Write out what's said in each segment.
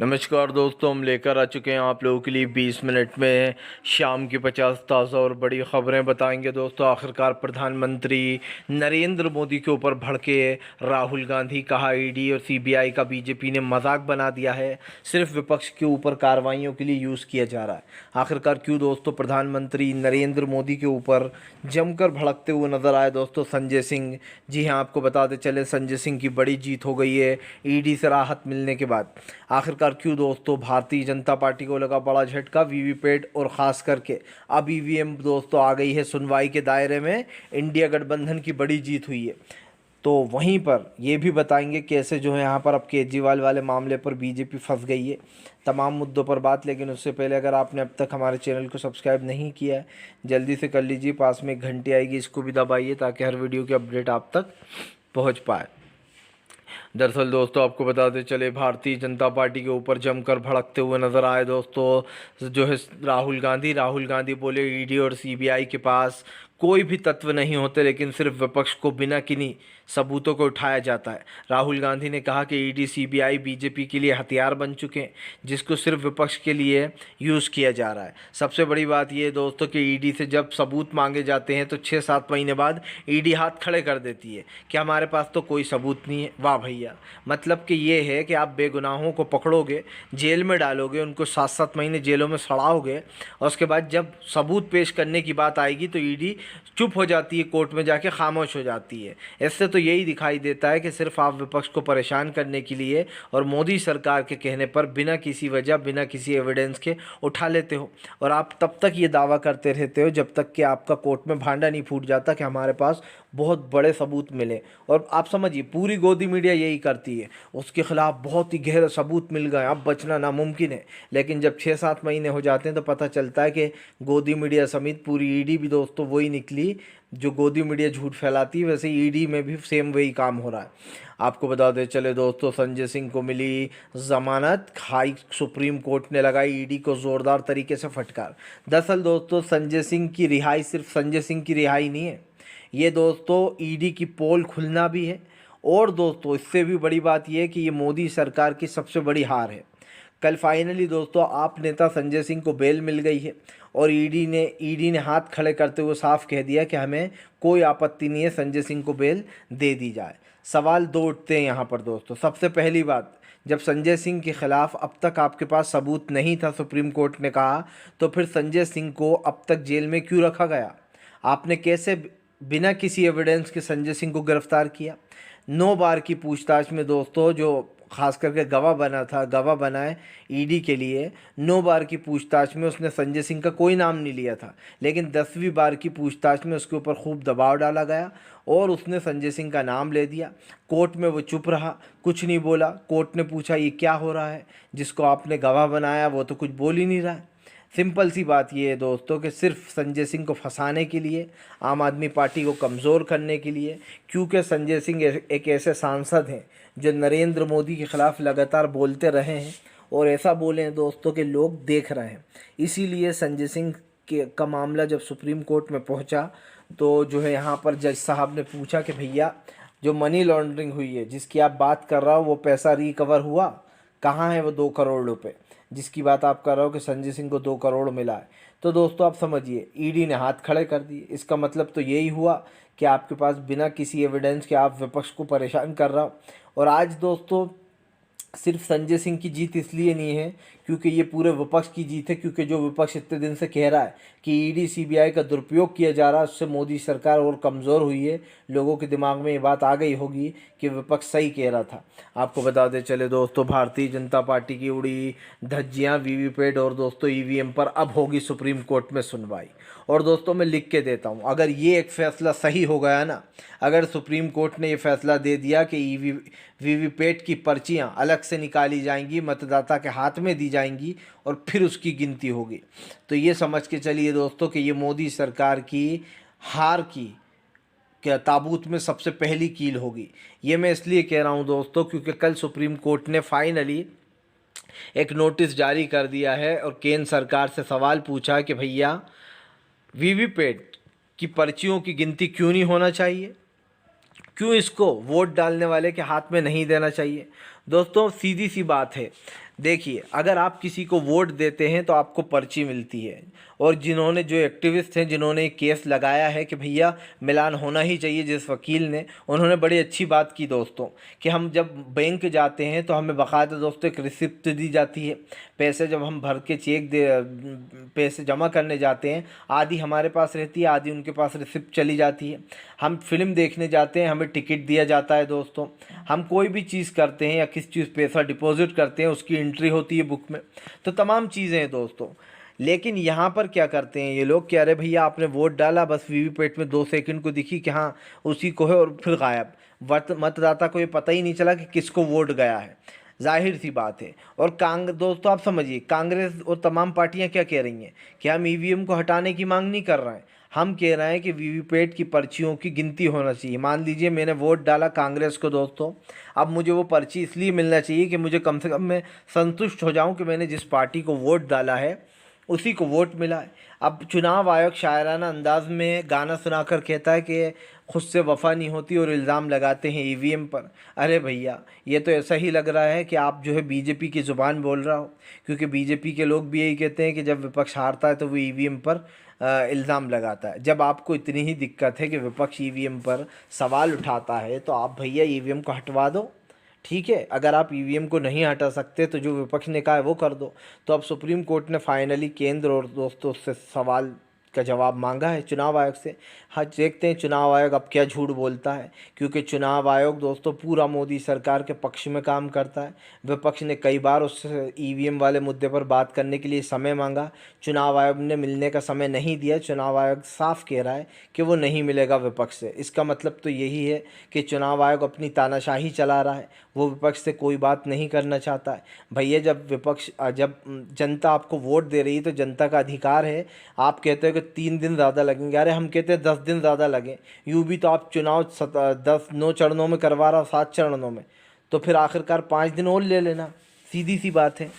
नमस्कार दोस्तों, हम लेकर आ चुके हैं आप लोगों के लिए 20 मिनट में शाम की 50 ताज़ा और बड़ी खबरें बताएंगे। दोस्तों, आखिरकार प्रधानमंत्री नरेंद्र मोदी के ऊपर भड़के राहुल गांधी, कहा ईडी और सीबीआई का बीजेपी ने मजाक बना दिया है, सिर्फ विपक्ष के ऊपर कार्रवाइयों के लिए यूज़ किया जा रहा है। आखिरकार क्यों दोस्तों प्रधानमंत्री नरेंद्र मोदी के ऊपर जमकर भड़कते हुए नजर आए दोस्तों संजय सिंह। जी हाँ, आपको बताते चले संजय सिंह की बड़ी जीत हो गई है ईडी से राहत मिलने के बाद। आखिरकार क्यों दोस्तों भारतीय जनता पार्टी को लगा बड़ा झटका, वीवीपैट और ख़ास करके अब ईवीएम दोस्तों आ गई है सुनवाई के दायरे में। इंडिया गठबंधन की बड़ी जीत हुई है। तो वहीं पर ये भी बताएंगे कैसे जो है यहाँ पर अब केजरीवाल वाले मामले पर बीजेपी फंस गई है, तमाम मुद्दों पर बात। लेकिन उससे पहले अगर आपने अब तक हमारे चैनल को सब्सक्राइब नहीं किया है, जल्दी से कर लीजिए। पास में एक घंटी आएगी, इसको भी दबाइए ताकि हर वीडियो की अपडेट आप तक पहुँच पाए। दरअसल दोस्तों आपको बताते चले, भारतीय जनता पार्टी के ऊपर जमकर भड़कते हुए नजर आए दोस्तों जो है राहुल गांधी बोले ईडी और सीबीआई के पास कोई भी तत्व नहीं होते, लेकिन सिर्फ विपक्ष को बिना किन्हीं सबूतों को उठाया जाता है। राहुल गांधी ने कहा कि ईडी सीबीआई बीजेपी के लिए हथियार बन चुके हैं, जिसको सिर्फ विपक्ष के लिए यूज़ किया जा रहा है। सबसे बड़ी बात यह दोस्तों कि ईडी से जब सबूत मांगे जाते हैं तो 6-7 महीने बाद ईडी हाथ खड़े कर देती है कि हमारे पास तो कोई सबूत नहीं है। वाह भैया, मतलब कि ये है कि आप बेगुनाहों को पकड़ोगे, जेल में डालोगे, उनको 7-7 महीने जेलों में सड़ाओगे, और उसके बाद जब सबूत पेश करने की बात आएगी तो ईडी चुप हो जाती है, कोर्ट में जाके खामोश हो जाती है। इससे तो यही दिखाई देता है कि सिर्फ आप विपक्ष को परेशान करने के लिए और मोदी सरकार के कहने पर बिना किसी वजह, बिना किसी एविडेंस के उठा लेते हो, और आप तब तक ये दावा करते रहते हो जब तक कि आपका कोर्ट में भांडा नहीं फूट जाता कि हमारे पास बहुत बड़े सबूत मिले। और आप समझिए पूरी गोदी मीडिया यही करती है, उसके खिलाफ बहुत ही गहरे सबूत मिल गए, अब बचना नामुमकिन है। लेकिन जब 6-7 महीने हो जाते हैं तो पता चलता है कि गोदी मीडिया समेत पूरी ईडी भी दोस्तों वही निकली जो गोदी मीडिया झूठ फैलाती है। वैसे ईडी में भी सेम वही काम हो रहा है। आपको बता दें चले दोस्तों, संजय सिंह को मिली जमानत, सुप्रीम कोर्ट ने लगाई ईडी को जोरदार तरीके से फटकार। दरअसल दोस्तों संजय सिंह की रिहाई सिर्फ संजय सिंह की रिहाई नहीं है, ये दोस्तों ईडी की पोल खुलना भी है। और दोस्तों इससे भी बड़ी बात यह है कि ये मोदी सरकार की सबसे बड़ी हार है। कल फाइनली दोस्तों आप नेता संजय सिंह को बेल मिल गई है, और ईडी ने हाथ खड़े करते हुए साफ कह दिया कि हमें कोई आपत्ति नहीं है, संजय सिंह को बेल दे दी जाए। सवाल दो उठते हैं यहाँ पर दोस्तों। सबसे पहली बात, जब संजय सिंह के खिलाफ अब तक आपके पास सबूत नहीं था, सुप्रीम कोर्ट ने कहा, तो फिर संजय सिंह को अब तक जेल में क्यों रखा गया? आपने कैसे बिना किसी एविडेंस के संजय सिंह को गिरफ्तार किया? 9 बार की पूछताछ में दोस्तों, जो खास करके गवाह बना है ईडी के लिए, 9 बार की पूछताछ में उसने संजय सिंह का कोई नाम नहीं लिया था। लेकिन 10वीं बार की पूछताछ में उसके ऊपर खूब दबाव डाला गया और उसने संजय सिंह का नाम ले दिया। कोर्ट में वो चुप रहा, कुछ नहीं बोला। कोर्ट ने पूछा ये क्या हो रहा है, जिसको आपने गवाह बनाया वो तो कुछ बोल ही नहीं रहा है। सिंपल सी बात ये है दोस्तों कि सिर्फ संजय सिंह को फंसाने के लिए, आम आदमी पार्टी को कमज़ोर करने के लिए, क्योंकि संजय सिंह एक ऐसे सांसद हैं जो नरेंद्र मोदी के ख़िलाफ़ लगातार बोलते रहे हैं, और ऐसा बोले हैं दोस्तों कि लोग देख रहे हैं। इसीलिए संजय सिंह का मामला जब सुप्रीम कोर्ट में पहुंचा तो जो है यहाँ पर जज साहब ने पूछा कि भैया जो मनी लॉन्ड्रिंग हुई है जिसकी आप बात कर रहा हो, वो पैसा रिकवर हुआ? कहाँ है वो 2 करोड़ रुपए जिसकी बात आप कर रहे हो कि संजय सिंह को 2 करोड़ मिला है? तो दोस्तों आप समझिए ईडी ने हाथ खड़े कर दिए। इसका मतलब तो यही हुआ कि आपके पास बिना किसी एविडेंस के आप विपक्ष को परेशान कर रहा हो। और आज दोस्तों सिर्फ संजय सिंह की जीत इसलिए नहीं है क्योंकि ये पूरे विपक्ष की जीत है, क्योंकि जो विपक्ष इतने दिन से कह रहा है कि ईडी सीबीआई का दुरुपयोग किया जा रहा है, उससे मोदी सरकार और कमज़ोर हुई है। लोगों के दिमाग में ये बात आ गई होगी कि विपक्ष सही कह रहा था। आपको बता दें चले दोस्तों, भारतीय जनता पार्टी की उड़ी धज्जियाँ वीवीपैट और दोस्तों ईवीएम पर अब होगी सुप्रीम कोर्ट में सुनवाई। और दोस्तों मैं लिख के देता हूँ, अगर ये एक फ़ैसला सही हो गया ना, अगर सुप्रीम कोर्ट ने ये फैसला दे दिया कि वीवीपैट की पर्चियाँ अलग से निकाली जाएंगी, मतदाता के हाथ में दी जाएंगी और फिर उसकी गिनती होगी, तो ये समझ के चलिए दोस्तों कि ये मोदी सरकार की हार की क्या ताबूत में सबसे पहली कील होगी। ये मैं इसलिए कह रहा हूँ दोस्तों क्योंकि कल सुप्रीम कोर्ट ने फाइनली एक नोटिस जारी कर दिया है और केंद्र सरकार से सवाल पूछा कि भैया वीवीपैट की पर्चियों की गिनती क्यों नहीं होना चाहिए, क्यों इसको वोट डालने वाले के हाथ में नहीं देना चाहिए? दोस्तों सीधी सी बात है, देखिए, अगर आप किसी को वोट देते हैं तो आपको पर्ची मिलती है, और जिन्होंने जो एक्टिविस्ट हैं जिन्होंने केस लगाया है कि भैया मिलान होना ही चाहिए, जिस वकील ने, उन्होंने बड़ी अच्छी बात की दोस्तों कि हम जब बैंक जाते हैं तो हमें बाकायदा दोस्तों एक रिसिप्ट दी जाती है। पैसे जब हम भर के चेक दे पैसे जमा करने जाते हैं, आधी हमारे पास रहती है, आधी उनके पास रिसिप्ट चली जाती है। हम फिल्म देखने जाते हैं, हमें टिकट दिया जाता है दोस्तों। हम कोई भी चीज़ करते हैं या किसी चीज़ पैसा डिपॉजिट करते हैं, उसकी एंट्री होती है बुक में। तो तमाम चीज़ें हैं दोस्तों। लेकिन यहाँ पर क्या करते हैं ये लोग कि अरे भैया आपने वोट डाला, बस वीवीपैट में 2 सेकंड को दिखी कि हाँ उसी को है, और फिर गायब। मतदाता को ये पता ही नहीं चला कि किसको वोट गया है। जाहिर सी बात है। और दोस्तों आप समझिए, कांग्रेस और तमाम पार्टियां क्या कह रही हैं कि हम ईवीएम को हटाने की मांग नहीं कर रहे हैं। हम कह रहे हैं कि वीवीपैट की पर्चियों की गिनती होना चाहिए। मान लीजिए मैंने वोट डाला कांग्रेस को दोस्तों, अब मुझे वो पर्ची इसलिए मिलना चाहिए कि मुझे कम से कम मैं संतुष्ट हो जाऊं कि मैंने जिस पार्टी को वोट डाला है उसी को वोट मिला है। अब चुनाव आयोग शायराना अंदाज में गाना सुनाकर कहता है कि खुद से वफा नहीं होती और इल्ज़ाम लगाते हैं ईवीएम पर। अरे भैया, ये तो ऐसा ही लग रहा है कि आप जो है बीजेपी की ज़ुबान बोल रहा हो, क्योंकि बीजेपी के लोग भी यही कहते हैं कि जब विपक्ष हारता है तो वो ईवीएम पर इल्ज़ाम लगाता है। जब आपको इतनी ही दिक्कत है कि विपक्ष ईवीएम पर सवाल उठाता है तो आप भैया ईवीएम को हटवा दो। ठीक है, अगर आप ईवीएम को नहीं हटा सकते तो जो विपक्ष ने कहा है वो कर दो। तो अब सुप्रीम कोर्ट ने फाइनली केंद्र और दोस्तों से सवाल का जवाब मांगा है चुनाव आयोग से। हाँ, देखते हैं चुनाव आयोग अब क्या झूठ बोलता है, क्योंकि चुनाव आयोग दोस्तों पूरा मोदी सरकार के पक्ष में काम करता है। विपक्ष ने कई बार उससे ईवीएम वाले मुद्दे पर बात करने के लिए समय मांगा, चुनाव आयोग ने मिलने का समय नहीं दिया। चुनाव आयोग साफ कह रहा है कि वो नहीं मिलेगा विपक्ष से। इसका मतलब तो यही है कि चुनाव आयोग अपनी तानाशाही चला रहा है, वो विपक्ष से कोई बात नहीं करना चाहता है। भैया, जब जनता आपको वोट दे रही है तो जनता का अधिकार है। आप कहते हो कि 3 दिन ज़्यादा लगेंगे, अरे हम कहते हैं 10 दिन ज़्यादा लगें। यूँ भी तो आप चुनाव 9 चरणों में करवा रहा हो, 7 चरणों में, तो फिर आखिरकार 5 दिन और ले लेना, सीधी सी बात है।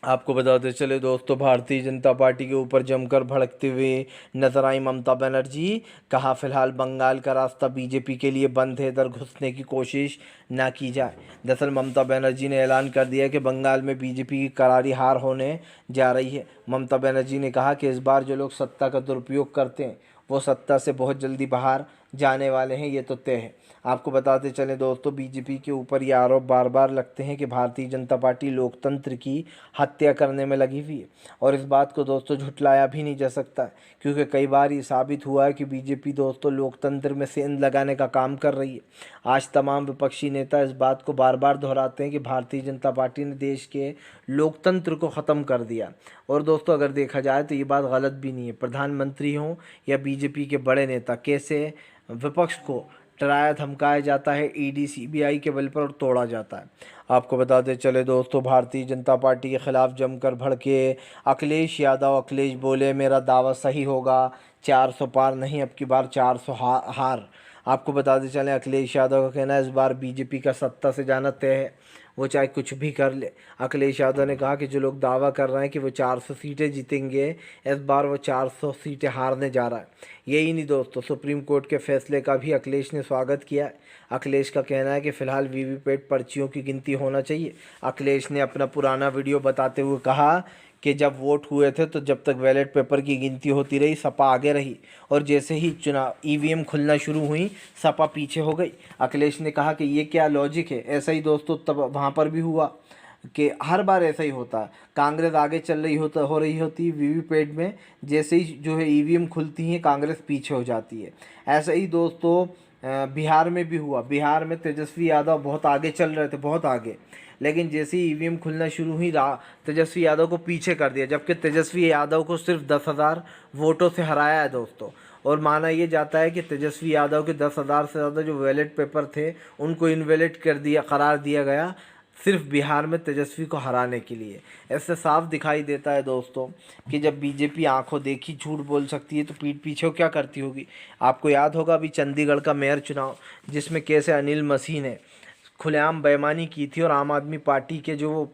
आपको बताते चले दोस्तों, भारतीय जनता पार्टी के ऊपर जमकर भड़कते हुए नजर आई ममता बनर्जी। कहा फिलहाल बंगाल का रास्ता बीजेपी के लिए बंद है, इधर घुसने की कोशिश ना की जाए। दरअसल ममता बनर्जी ने ऐलान कर दिया कि बंगाल में बीजेपी की करारी हार होने जा रही है। ममता बनर्जी ने कहा कि इस बार जो लोग सत्ता का दुरुपयोग करते हैं वो सत्ता से बहुत जल्दी बाहर जाने वाले हैं, ये तो तय है। आपको बताते चलें दोस्तों, बीजेपी के ऊपर ये आरोप बार बार लगते हैं कि भारतीय जनता पार्टी लोकतंत्र की हत्या करने में लगी हुई है, और इस बात को दोस्तों झुटलाया भी नहीं जा सकता, क्योंकि कई बार ये साबित हुआ है कि बीजेपी दोस्तों लोकतंत्र में सेंध लगाने का काम कर रही है। आज तमाम विपक्षी नेता इस बात को बार बार दोहराते हैं कि भारतीय जनता पार्टी ने देश के लोकतंत्र को ख़त्म कर दिया। और दोस्तों अगर देखा जाए तो ये बात गलत भी नहीं है। प्रधानमंत्री हों या बीजेपी के बड़े नेता, कैसे विपक्ष को डराया धमकाया जाता है ईडी सीबीआई के बल पर और तोड़ा जाता है। आपको बताते चले दोस्तों, भारतीय जनता पार्टी के खिलाफ जमकर भड़के अखिलेश यादव। अखिलेश बोले मेरा दावा सही होगा, 400 पार नहीं, अब की बार 400 हार। आपको बताते चलें, अखिलेश यादव का कहना है इस बार बीजेपी का सत्ता से जाना तय है, वो चाहे कुछ भी कर ले। अखिलेश यादव ने कहा कि जो लोग दावा कर रहे हैं कि वो 400 सीटें जीतेंगे, इस बार वो 400 सीटें हारने जा रहा है। यही नहीं दोस्तों, सुप्रीम कोर्ट के फैसले का भी अखिलेश ने स्वागत किया है। अखिलेश का कहना है कि फ़िलहाल वीवीपैट पर्चियों की गिनती होना चाहिए। अखिलेश ने अपना पुराना वीडियो बताते हुए कहा कि जब वोट हुए थे तो जब तक बैलेट पेपर की गिनती होती रही सपा आगे रही, और जैसे ही चुनाव ईवीएम खुलना शुरू हुई सपा पीछे हो गई। अखिलेश ने कहा कि ये क्या लॉजिक है। ऐसा ही दोस्तों तब वहाँ पर भी हुआ कि हर बार ऐसा ही होता है, कांग्रेस आगे चल रही हो रही होती वीवीपैट में, जैसे ही जो है ईवीएम खुलती हैं कांग्रेस पीछे हो जाती है। ऐसा ही दोस्तों बिहार में भी हुआ। बिहार में तेजस्वी यादव बहुत आगे चल रहे थे, बहुत आगे, लेकिन जैसे ही ईवीएम खुलना शुरू हुई तेजस्वी यादव को पीछे कर दिया, जबकि तेजस्वी यादव को सिर्फ 10,000 वोटों से हराया है दोस्तों। और माना ये जाता है कि तेजस्वी यादव के 10,000 से ज़्यादा जो बैलेट पेपर थे उनको इनवैलिड करार दिया गया, सिर्फ बिहार में तेजस्वी को हराने के लिए। ऐसे साफ दिखाई देता है दोस्तों कि जब बीजेपी आंखों देखी झूठ बोल सकती है तो पीठ पीछे क्या करती होगी। आपको याद होगा अभी चंडीगढ़ का मेयर चुनाव, जिसमें कैसे अनिल मसीह ने खुलेआम बेईमानी की थी और आम आदमी पार्टी के जो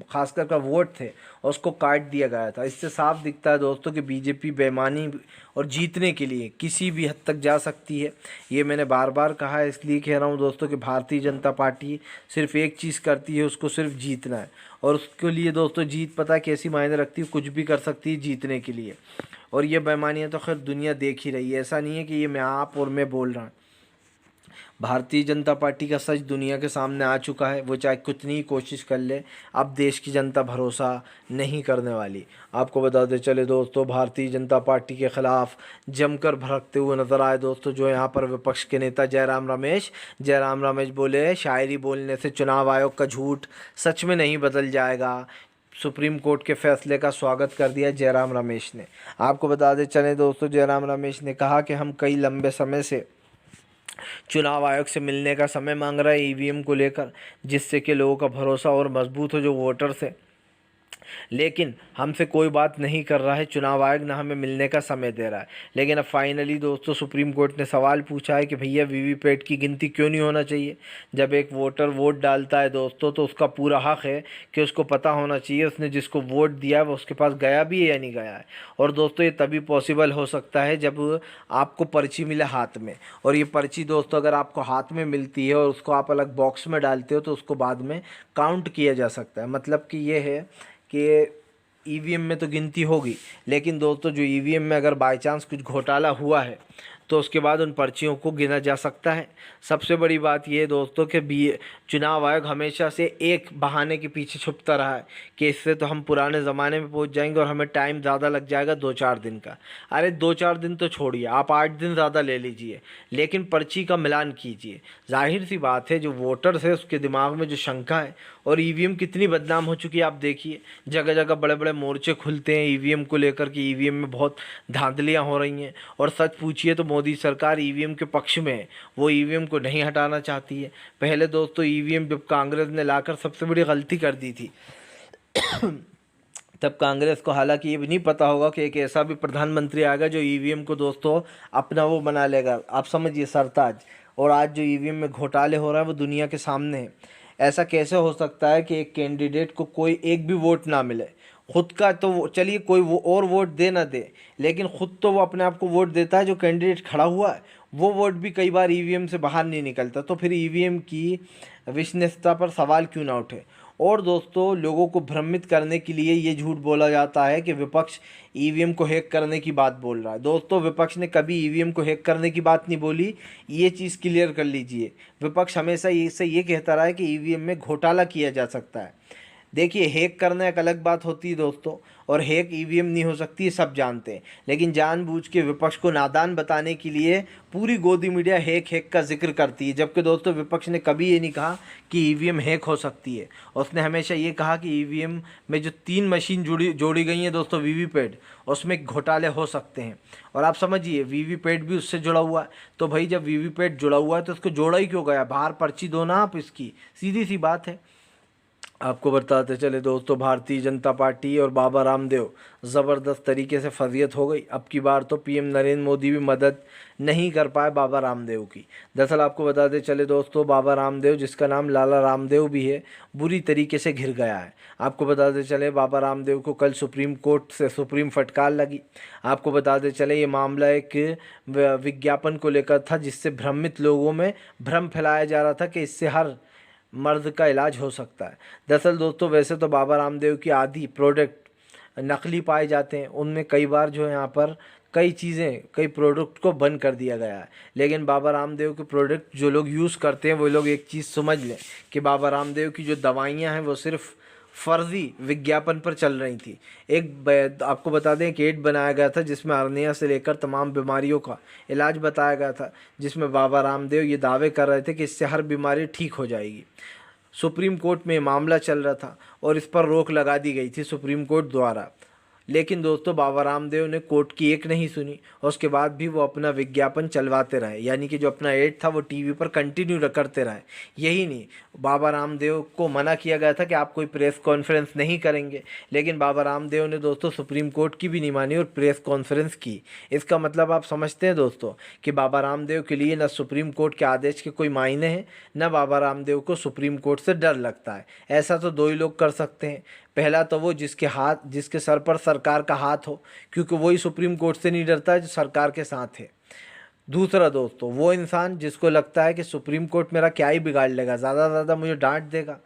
खासकर का वोट थे और उसको काट दिया गया था। इससे साफ दिखता है दोस्तों कि बीजेपी बेईमानी और जीतने के लिए किसी भी हद तक जा सकती है। ये मैंने बार बार कहा है, इसलिए कह रहा हूँ दोस्तों कि भारतीय जनता पार्टी सिर्फ एक चीज़ करती है, उसको सिर्फ जीतना है। और उसके लिए दोस्तों जीत पता है कैसी मायने रखती है, कुछ भी कर सकती है जीतने के लिए। और ये बेईमानियाँ तो खैर दुनिया देख ही रही है, ऐसा नहीं है कि ये मैं आप और मैं बोल रहा हूँ। भारतीय जनता पार्टी का सच दुनिया के सामने आ चुका है। वो चाहे कितनी ही कोशिश कर ले, अब देश की जनता भरोसा नहीं करने वाली। आपको बताते चले दोस्तों, भारतीय जनता पार्टी के खिलाफ जमकर भड़कते हुए नजर आए दोस्तों जो यहाँ पर विपक्ष के नेता जयराम रमेश बोले, शायरी बोलने से चुनाव आयोग का झूठ सच में नहीं बदल जाएगा। सुप्रीम कोर्ट के फैसले का स्वागत कर दिया जयराम रमेश ने। आपको बताते चले दोस्तों, जयराम रमेश ने कहा कि हम कई लंबे समय से चुनाव आयोग से मिलने का समय मांग रहा है ईवीएम को लेकर, जिससे कि लोगों का भरोसा और मजबूत हो, जो वोटर्स हैं। लेकिन हमसे कोई बात नहीं कर रहा है चुनाव आयोग, ना हमें मिलने का समय दे रहा है। लेकिन अब फाइनली दोस्तों सुप्रीम कोर्ट ने सवाल पूछा है कि भैया वीवीपैट की गिनती क्यों नहीं होना चाहिए। जब एक वोटर वोट डालता है दोस्तों तो उसका पूरा हक है कि उसको पता होना चाहिए उसने जिसको वोट दिया वो उसके पास गया भी है या नहीं गया है। और दोस्तों ये तभी पॉसिबल हो सकता है जब आपको पर्ची मिले हाथ में। और ये पर्ची दोस्तों अगर आपको हाथ में मिलती है और उसको आप अलग बॉक्स में डालते हो तो उसको बाद में काउंट किया जा सकता है। मतलब कि ये है कि ईवीएम में तो गिनती होगी, लेकिन दोस्तों जो ईवीएम में अगर बाय चांस कुछ घोटाला हुआ है तो उसके बाद उन पर्चियों को गिना जा सकता है। सबसे बड़ी बात यह है दोस्तों कि चुनाव आयोग हमेशा से एक बहाने के पीछे छुपता रहा है कि इससे तो हम पुराने ज़माने में पहुंच जाएंगे और हमें टाइम ज़्यादा लग जाएगा 2-4 दिन का। अरे 2-4 दिन तो छोड़िए, आप 8 दिन ज़्यादा ले लीजिए, लेकिन पर्ची का मिलान कीजिए। जाहिर सी बात है जो वोटर्स है उसके दिमाग में जो शंका है, और ईवीएम कितनी बदनाम हो चुकी है आप देखिए, जगह जगह बड़े बड़े मोर्चे खुलते हैं ईवीएम को लेकर कि ईवीएम में बहुत धांधलियाँ हो रही हैं। और सच पूछिए तो मोदी सरकार ईवीएम के पक्ष में है, वो ईवीएम को नहीं हटाना चाहती है। पहले दोस्तों ईवीएम जब कांग्रेस ने लाकर सबसे बड़ी गलती कर दी थी तब कांग्रेस को हालांकि ये भी नहीं पता होगा कि एक ऐसा भी प्रधानमंत्री आएगा जो ईवीएम को दोस्तों अपना वो बना लेगा, आप समझिए सरताज। और आज जो ईवीएम में घोटाले हो रहा है वो दुनिया के सामने है। ऐसा कैसे हो सकता है कि एक कैंडिडेट को कोई एक भी वोट ना मिले, खुद का तो चलिए कोई वो और वोट दे ना दे, लेकिन खुद तो वो अपने आप को वोट देता है। जो कैंडिडेट खड़ा हुआ है वो वोट भी कई बार ईवीएम से बाहर नहीं निकलता, तो फिर ईवीएम की विश्वसनीयता पर सवाल क्यों ना उठे। और दोस्तों लोगों को भ्रमित करने के लिए ये झूठ बोला जाता है कि विपक्ष ईवीएम को हैक करने की बात बोल रहा है। दोस्तों विपक्ष ने कभी ईवीएम को हैक करने की बात नहीं बोली, ये चीज़ क्लियर कर लीजिए। विपक्ष हमेशा ये कहता रहा है कि ईवीएम में घोटाला किया जा सकता है। देखिए हैक करना एक अलग बात होती है दोस्तों, और हैक ईवीएम नहीं हो सकती है, सब जानते हैं। लेकिन जानबूझ के विपक्ष को नादान बताने के लिए पूरी गोदी मीडिया हैक का जिक्र करती है, जबकि दोस्तों विपक्ष ने कभी ये नहीं कहा कि ईवीएम हैक हो सकती है। उसने हमेशा ये कहा कि ईवीएम में जो 3 मशीन जोड़ी गई हैं दोस्तों वीवीपैट, उसमें घोटाले हो सकते हैं। और आप समझिए वीवीपैट भी उससे जुड़ा हुआ है, तो भाई जब वीवीपैट जुड़ा हुआ है तो उसको जोड़ा ही क्यों गया, बाहर पर्ची दो ना आप इसकी, सीधी सी बात है। आपको बताते चले दोस्तों, भारतीय जनता पार्टी और बाबा रामदेव ज़बरदस्त तरीके से फजीयत हो गई। अब की बार तो पीएम नरेंद्र मोदी भी मदद नहीं कर पाए बाबा रामदेव की। दरअसल आपको बताते चले दोस्तों, बाबा रामदेव जिसका नाम लाला रामदेव भी है, बुरी तरीके से घिर गया है। आपको बताते चले बाबा रामदेव को कल सुप्रीम कोर्ट से सुप्रीम फटकार लगी। आपको बताते चले ये मामला एक विज्ञापन को लेकर था, जिससे भ्रमित लोगों में भ्रम फैलाया जा रहा था कि इससे हर मर्द का इलाज हो सकता है। दरअसल दोस्तों वैसे तो बाबा रामदेव की आधी प्रोडक्ट नकली पाए जाते हैं, उनमें कई बार जो है यहाँ पर कई प्रोडक्ट को बंद कर दिया गया है। लेकिन बाबा रामदेव के प्रोडक्ट जो लोग यूज़ करते हैं वो लोग एक चीज़ समझ लें कि बाबा रामदेव की जो दवाइयाँ हैं वो सिर्फ फर्जी विज्ञापन पर चल रही थी। आपको बता दें कि एड बनाया गया था जिसमें हर्निया से लेकर तमाम बीमारियों का इलाज बताया गया था, जिसमें बाबा रामदेव ये दावे कर रहे थे कि इससे हर बीमारी ठीक हो जाएगी। सुप्रीम कोर्ट में मामला चल रहा था और इस पर रोक लगा दी गई थी सुप्रीम कोर्ट द्वारा। लेकिन दोस्तों बाबा रामदेव ने कोर्ट की एक नहीं सुनी और उसके बाद भी वो अपना विज्ञापन चलवाते रहे, यानी कि जो अपना एड था वो टीवी पर कंटिन्यू करते रहे। यही नहीं, बाबा रामदेव को मना किया गया था कि आप कोई प्रेस कॉन्फ्रेंस नहीं करेंगे, लेकिन बाबा रामदेव ने दोस्तों सुप्रीम कोर्ट की भी नहीं मानी और प्रेस कॉन्फ्रेंस की। इसका मतलब आप समझते हैं दोस्तों कि बाबा रामदेव के लिए न सुप्रीम कोर्ट के आदेश के कोई मायने हैं, न बाबा रामदेव को सुप्रीम कोर्ट से डर लगता है। ऐसा तो दो ही लोग कर सकते हैं, पहला तो वो जिसके सर पर सरकार का हाथ हो, क्योंकि वही सुप्रीम कोर्ट से नहीं डरता है जो सरकार के साथ है। दूसरा दोस्तों वो इंसान जिसको लगता है कि सुप्रीम कोर्ट मेरा क्या ही बिगाड़ लेगा, ज़्यादा से ज़्यादा मुझे डांट देगा।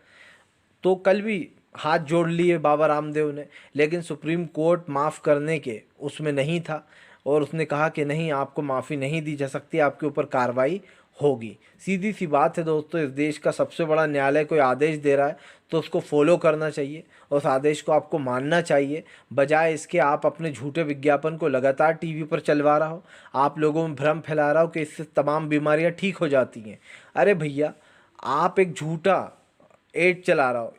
तो कल भी हाथ जोड़ लिए बाबा रामदेव ने, लेकिन सुप्रीम कोर्ट माफ़ करने के उसमें नहीं था और उसने कहा कि नहीं, आपको माफ़ी नहीं दी जा सकती, आपके ऊपर कार्रवाई होगी। सीधी सी बात है दोस्तों, इस देश का सबसे बड़ा न्यायालय कोई आदेश दे रहा है तो उसको फॉलो करना चाहिए, उस आदेश को आपको मानना चाहिए। बजाय इसके आप अपने झूठे विज्ञापन को लगातार टीवी पर चलवा रहा हो, आप लोगों में भ्रम फैला रहा हो कि इससे तमाम बीमारियां ठीक हो जाती हैं। अरे भैया, आप एक झूठा एड चला रहा हो,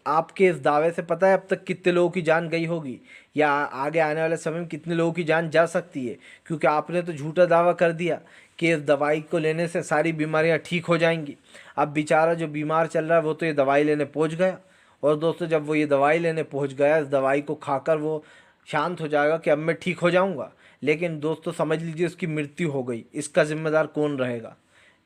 आपके इस दावे से पता है अब तक कितने लोगों की जान गई होगी या आगे आने वाले समय में कितने लोगों की जान जा सकती है, क्योंकि आपने तो झूठा दावा कर दिया कि इस दवाई को लेने से सारी बीमारियां ठीक हो जाएंगी। अब बेचारा जो बीमार चल रहा है वो तो ये दवाई लेने पहुंच गया, और दोस्तों जब वो ये दवाई लेने पहुंच गया, इस दवाई को खाकर वो शांत हो जाएगा कि अब मैं ठीक हो जाऊंगा, लेकिन दोस्तों समझ लीजिए उसकी मृत्यु हो गई। इसका जिम्मेदार कौन रहेगा?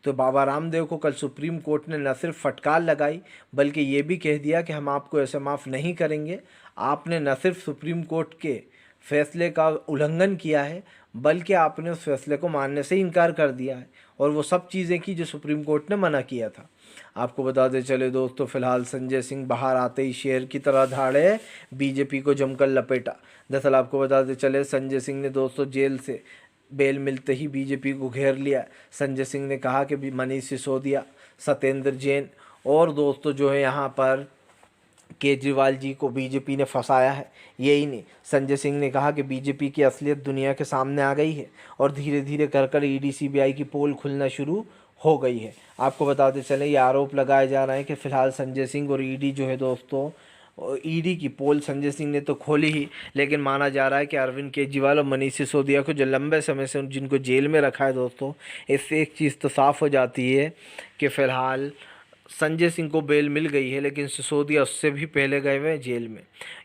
तो बाबा रामदेव को कल सुप्रीम कोर्ट ने न सिर्फ फटकार लगाई बल्कि ये भी कह दिया कि हम आपको ऐसे माफ़ नहीं करेंगे। आपने न सिर्फ सुप्रीम कोर्ट के फैसले का उल्लंघन किया है, बल्कि आपने उस फैसले को मानने से इनकार कर दिया है, और वो सब चीज़ें की जो सुप्रीम कोर्ट ने मना किया था। आपको बताते चले दोस्तों, फिलहाल संजय सिंह बाहर आते ही शेर की तरह धाड़े, बीजेपी को जमकर लपेटा। दरअसल आपको बताते चले, संजय सिंह ने दोस्तों जेल से बेल मिलते ही बीजेपी को घेर लिया। संजय सिंह ने कहा कि मनीष सिसोदिया, सत्येंद्र जैन और दोस्तों जो है यहाँ पर केजरीवाल जी को बीजेपी ने फंसाया है। यही नहीं, संजय सिंह ने कहा कि बीजेपी की असलियत दुनिया के सामने आ गई है और धीरे धीरे कर ईडी सीबीआई की पोल खुलना शुरू हो गई है। आपको बताते चलें, ये आरोप लगाए जा रहे हैं कि फ़िलहाल संजय सिंह और ईडी जो है दोस्तों, ईडी की पोल संजय सिंह ने तो खोली ही, लेकिन माना जा रहा है कि अरविंद केजरीवाल और मनीष सिसोदिया को जो लंबे समय से जिनको जेल में रखा है दोस्तों, इससे एक चीज़ तो साफ़ हो जाती है कि फ़िलहाल संजय सिंह को बेल मिल गई है, लेकिन सिसोदिया उससे भी पहले गए हुए हैं जेल में।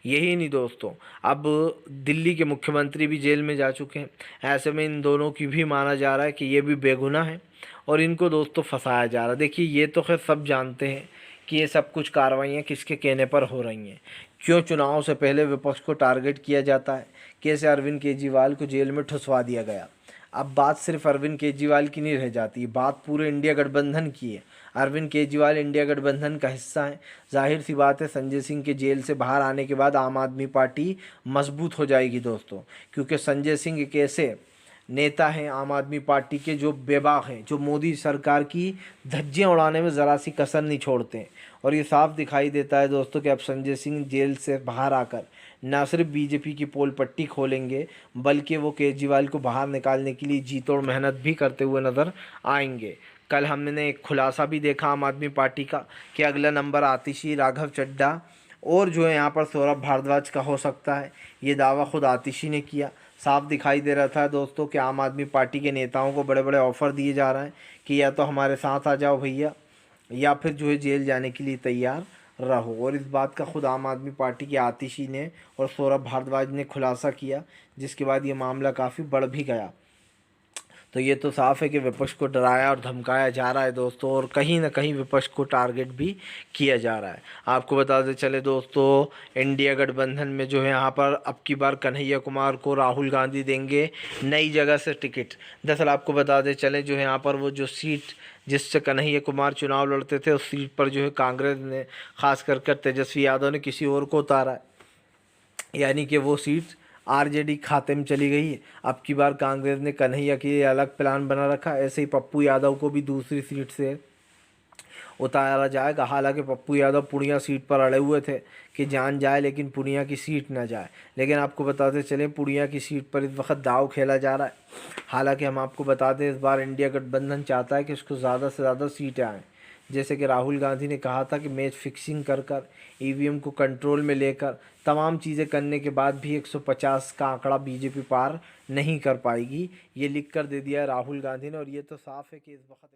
यही नहीं दोस्तों, अब दिल्ली के मुख्यमंत्री भी जेल में जा चुके हैं। ऐसे में इन दोनों की भी माना जा रहा है कि ये भी बेगुनाह है और इनको दोस्तों फंसाया जा रहा है। देखिए, ये तो खैर सब जानते हैं कि ये सब कुछ कार्रवाइयाँ किसके कहने पर हो रही हैं, क्यों चुनाव से पहले विपक्ष को टारगेट किया जाता है, कैसे अरविंद केजरीवाल को जेल में ठुसवा दिया गया। अब बात सिर्फ अरविंद केजरीवाल की नहीं रह जाती, बात पूरे इंडिया गठबंधन की है। अरविंद केजरीवाल इंडिया गठबंधन का हिस्सा है। जाहिर सी बात है, संजय सिंह के जेल से बाहर आने के बाद आम आदमी पार्टी मजबूत हो जाएगी दोस्तों, क्योंकि संजय सिंह एक ऐसे नेता हैं आम आदमी पार्टी के जो बेबाक हैं, जो मोदी सरकार की धज्जियां उड़ाने में ज़रा सी कसर नहीं छोड़ते हैं। और ये साफ दिखाई देता है दोस्तों कि अब संजय सिंह जेल से बाहर आकर न सिर्फ बीजेपी की पोल पट्टी खोलेंगे, बल्कि वो केजरीवाल को बाहर निकालने के लिए जी तोड़ मेहनत भी करते हुए नज़र आएंगे। कल हमने एक खुलासा भी देखा आम आदमी पार्टी का कि अगला नंबर आतिशी, राघव चड्ढा और जो है यहाँ पर सौरभ भारद्वाज का हो सकता है। ये दावा खुद आतिशी ने किया। साफ दिखाई दे रहा था दोस्तों कि आम आदमी पार्टी के नेताओं को बड़े बड़े ऑफ़र दिए जा रहे हैं कि या तो हमारे साथ आ जाओ भैया, या फिर जो है जेल जाने के लिए तैयार रहो। और इस बात का खुद आम आदमी पार्टी की आतिशी ने और सौरभ भारद्वाज ने खुलासा किया, जिसके बाद ये मामला काफ़ी बढ़ भी गया। तो ये तो साफ़ है कि विपक्ष को डराया और धमकाया जा रहा है दोस्तों, और कहीं ना कहीं विपक्ष को टारगेट भी किया जा रहा है। आपको बताते चले दोस्तों, इंडिया गठबंधन में जो है यहाँ पर अब की बार कन्हैया कुमार को राहुल गांधी देंगे नई जगह से टिकट। दरअसल आपको बताते चले, जो है यहाँ पर वो जो सीट जिससे कन्हैया कुमार चुनाव लड़ते थे, उस सीट पर जो है कांग्रेस ने खास कर तेजस्वी यादव ने किसी और को उतारा है, यानी कि वो सीट आरजेडी खाते में चली गई है। अब की बार कांग्रेस ने कन्हैया के लिए अलग प्लान बना रखा। ऐसे ही पप्पू यादव को भी दूसरी सीट से उतारा जाएगा। हालांकि पप्पू यादव पूर्णिया सीट पर अड़े हुए थे कि जान जाए लेकिन पूर्णिया की सीट ना जाए, लेकिन आपको बताते चलें पूर्णिया की सीट पर इस वक्त दाव खेला जा रहा है। हालांकि हम आपको बता दें, इस बार इंडिया गठबंधन चाहता है कि उसको ज़्यादा से ज़्यादा सीटें आएँ, जैसे कि राहुल गांधी ने कहा था कि मैच फिक्सिंग कर कर ईवीएम को कंट्रोल में लेकर तमाम चीज़ें करने के बाद भी 150 का आंकड़ा बीजेपी पार नहीं कर पाएगी, ये लिख कर दे दिया है राहुल गांधी ने। और ये तो साफ है कि इस वक्त